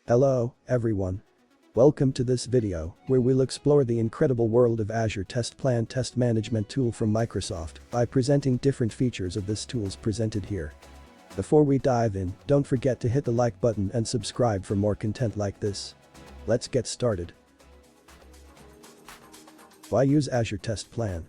Hello, everyone. Welcome to this video, where we'll explore the incredible world of Azure Test Plan test management tool from Microsoft by presenting different features of this tool's presented here. Before we dive in, don't forget to hit the like button and subscribe for more content like this. Let's get started. Why use Azure Test Plan?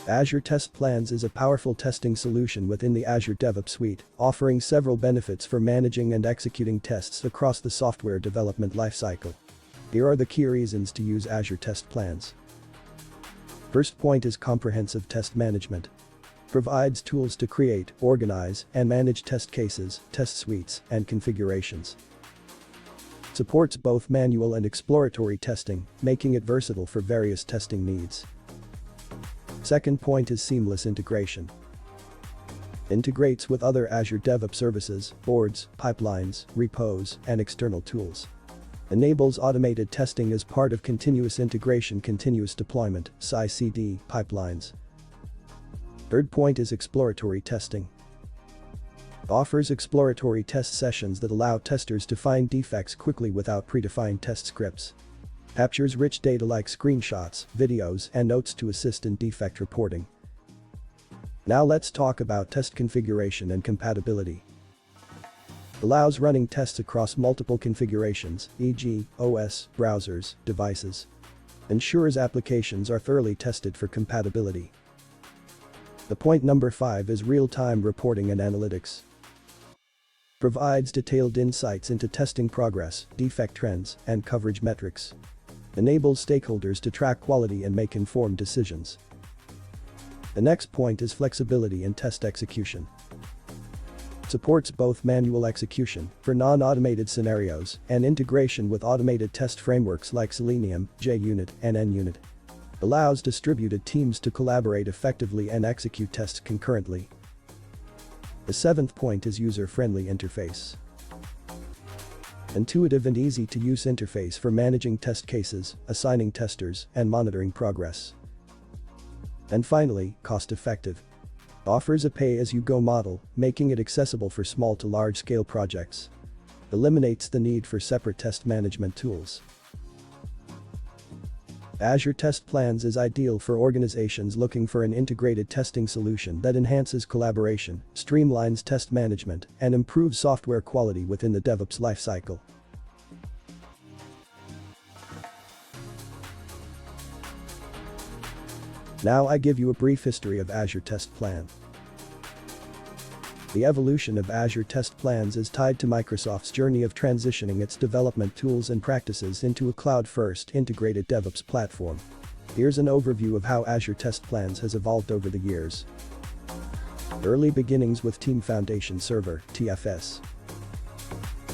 Azure Test Plans is a powerful testing solution within the Azure DevOps suite, offering several benefits for managing and executing tests across the software development lifecycle. Here are the key reasons to use Azure Test Plans. First point is comprehensive test management. Provides tools to create, organize, and manage test cases, test suites, and configurations. Supports both manual and exploratory testing, making it versatile for various testing needs. Second point is seamless integration. Integrates with other Azure DevOps services, boards, pipelines, repos, and external tools. Enables automated testing as part of continuous integration, continuous deployment, CI/CD pipelines. Third point is exploratory testing. Offers exploratory test sessions that allow testers to find defects quickly without predefined test scripts. Captures rich data like screenshots, videos, and notes to assist in defect reporting. Now let's talk about test configuration and compatibility. Allows running tests across multiple configurations, e.g., OS, browsers, devices. Ensures applications are thoroughly tested for compatibility. The point number 5 is real-time reporting and analytics. Provides detailed insights into testing progress, defect trends, and coverage metrics. Enables stakeholders to track quality and make informed decisions. The next point is flexibility in test execution. Supports both manual execution for non-automated scenarios and integration with automated test frameworks like Selenium, JUnit, and NUnit. Allows distributed teams to collaborate effectively and execute tests concurrently. The seventh point is user-friendly interface. Intuitive and easy-to-use interface for managing test cases, assigning testers, and monitoring progress. And finally, cost-effective. Offers a pay-as-you-go model, making it accessible for small to large-scale projects. Eliminates the need for separate test management tools. Azure Test Plans is ideal for organizations looking for an integrated testing solution that enhances collaboration, streamlines test management, and improves software quality within the DevOps lifecycle. Now I give you a brief history of Azure Test Plan. The evolution of Azure Test Plans is tied to Microsoft's journey of transitioning its development tools and practices into a cloud-first integrated DevOps platform. Here's an overview of how Azure Test Plans has evolved over the years. Early beginnings with Team Foundation Server, TFS.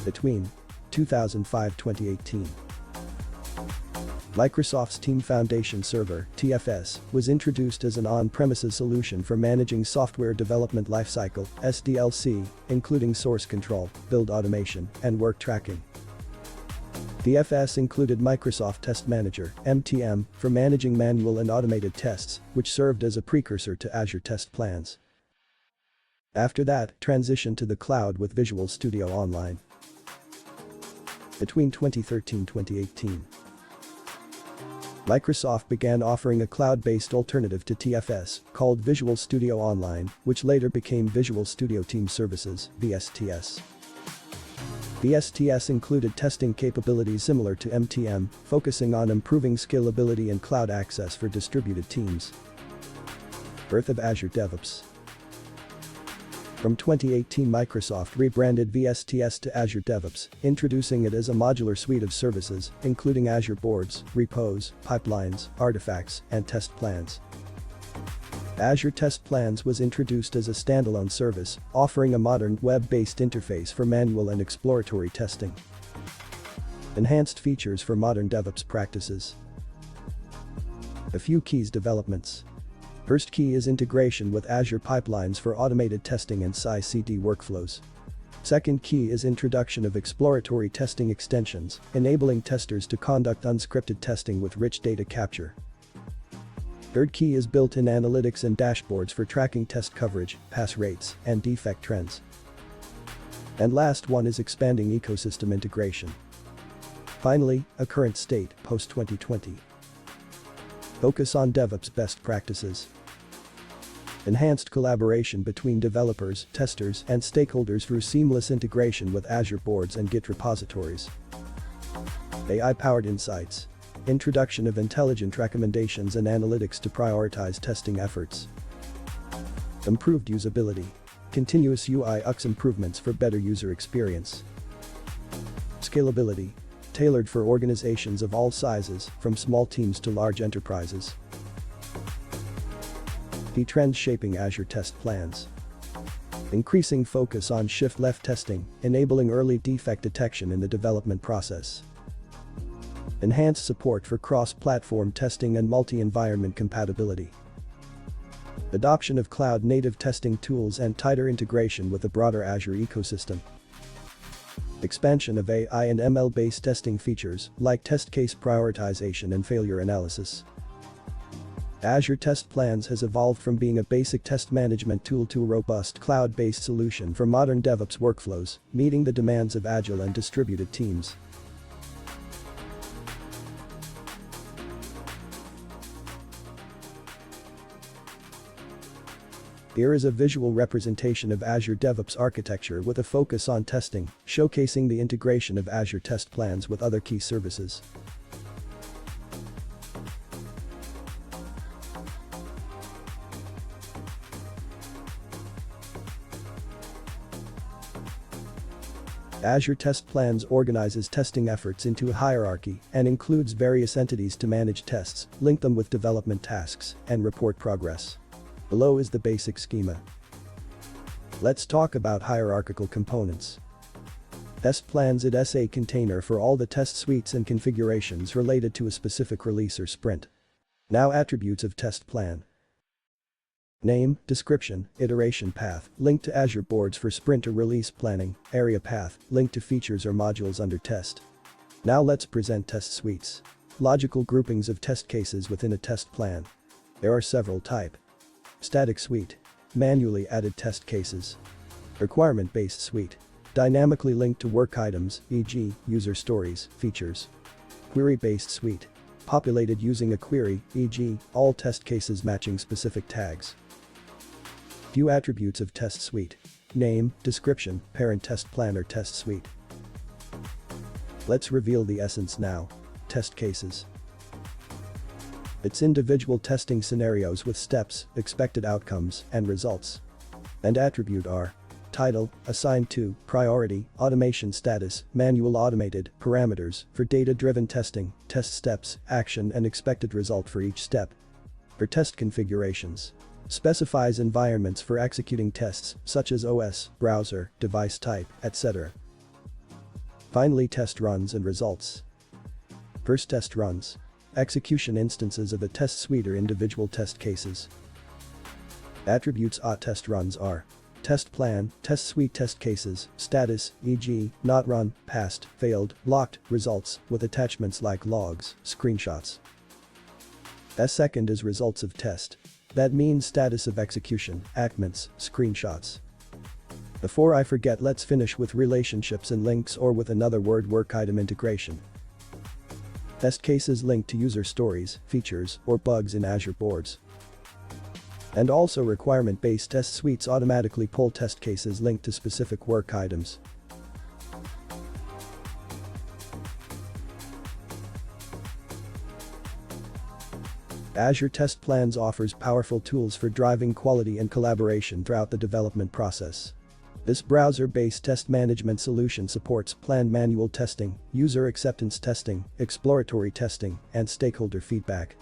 Between 2005-2018. Microsoft's Team Foundation Server, TFS, was introduced as an on-premises solution for managing software development lifecycle, SDLC, including source control, build automation, and work tracking. TFS included Microsoft Test Manager, MTM, for managing manual and automated tests, which served as a precursor to Azure Test Plans. After that, transitioned to the cloud with Visual Studio Online. Between 2013-2018. Microsoft began offering a cloud-based alternative to TFS, called Visual Studio Online, which later became Visual Studio Team Services, VSTS. VSTS included testing capabilities similar to MTM, focusing on improving scalability and cloud access for distributed teams. Birth of Azure DevOps. From 2018, Microsoft rebranded VSTS to Azure DevOps, introducing it as a modular suite of services, including Azure boards, repos, pipelines, artifacts, and test plans. Azure Test Plans was introduced as a standalone service, offering a modern web-based interface for manual and exploratory testing. Enhanced features for modern DevOps practices. A few keys developments. First key is integration with Azure pipelines for automated testing and CI/CD workflows. Second key is introduction of exploratory testing extensions, enabling testers to conduct unscripted testing with rich data capture. Third key is built-in analytics and dashboards for tracking test coverage, pass rates, and defect trends. And last one is expanding ecosystem integration. Finally, a current state post-2020. Focus on DevOps best practices. Enhanced collaboration between developers, testers, and stakeholders through seamless integration with Azure boards and Git repositories. AI-powered insights. Introduction of intelligent recommendations and analytics to prioritize testing efforts. Improved usability. Continuous UI/UX improvements for better user experience. Scalability. Tailored for organizations of all sizes, from small teams to large enterprises. Key trends shaping Azure test plans. Increasing focus on shift-left testing, enabling early defect detection in the development process. Enhanced support for cross-platform testing and multi-environment compatibility. Adoption of cloud-native testing tools and tighter integration with the broader Azure ecosystem. Expansion of AI and ML-based testing features like test case prioritization and failure analysis. Azure Test Plans has evolved from being a basic test management tool to a robust cloud-based solution for modern DevOps workflows, meeting the demands of agile and distributed teams. Here is a visual representation of Azure DevOps architecture with a focus on testing, showcasing the integration of Azure Test Plans with other key services. Azure Test Plans organizes testing efforts into a hierarchy and includes various entities to manage tests, link them with development tasks, and report progress. Below is the basic schema. Let's talk about hierarchical components. Test plans is a container for all the test suites and configurations related to a specific release or sprint. Now attributes of test plan. Name, description, iteration path, link to Azure boards for sprint or release planning, area path, link to features or modules under test. Now let's present test suites. Logical groupings of test cases within a test plan. There are several types. Static suite. Manually added test cases. Requirement-based suite. Dynamically linked to work items, e.g., user stories, features. Query-based suite. Populated using a query, e.g., all test cases matching specific tags. Few attributes of test suite. Name, description, parent test plan or test suite. Let's reveal the essence now. Test cases. It's individual testing scenarios with steps, expected outcomes, and results. And attribute are title, assigned to, priority, automation status, manual automated, parameters, for data-driven testing, test steps, action and expected result for each step. For test configurations. Specifies environments for executing tests, such as OS, browser, device type, etc. Finally, test runs and results. First, test runs. Execution instances of a test suite or individual test cases. Attributes of test runs are test plan, test suite test cases, status, e.g., not run, passed, failed, blocked, results, with attachments like logs, screenshots. Second is results of test. That means status of execution, attachments, screenshots. Before I forget, let's finish with relationships and links, or with another word, work item integration. Test cases linked to user stories, features, or bugs in Azure boards. And also requirement-based test suites automatically pull test cases linked to specific work items. Azure Test Plans offers powerful tools for driving quality and collaboration throughout the development process. This browser-based test management solution supports planned manual testing, user acceptance testing, exploratory testing, and stakeholder feedback.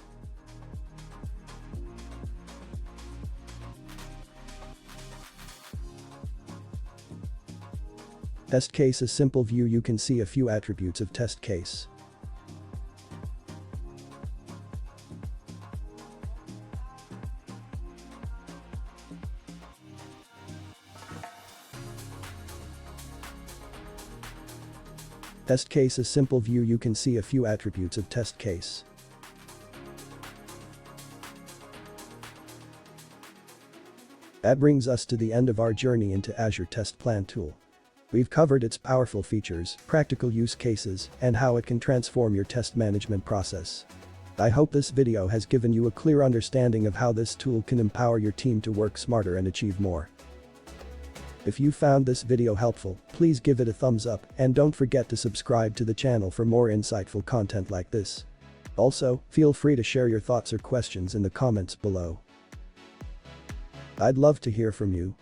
Test case: a simple view. You can see a few attributes of test case. Test case: a simple view. You can see a few attributes of test case. That brings us to the end of our journey into Azure Test Plan tool. We've covered its powerful features, practical use cases, and how it can transform your test management process. I hope this video has given you a clear understanding of how this tool can empower your team to work smarter and achieve more. If you found this video helpful, please give it a thumbs up and don't forget to subscribe to the channel for more insightful content like this. Also, feel free to share your thoughts or questions in the comments below. I'd love to hear from you.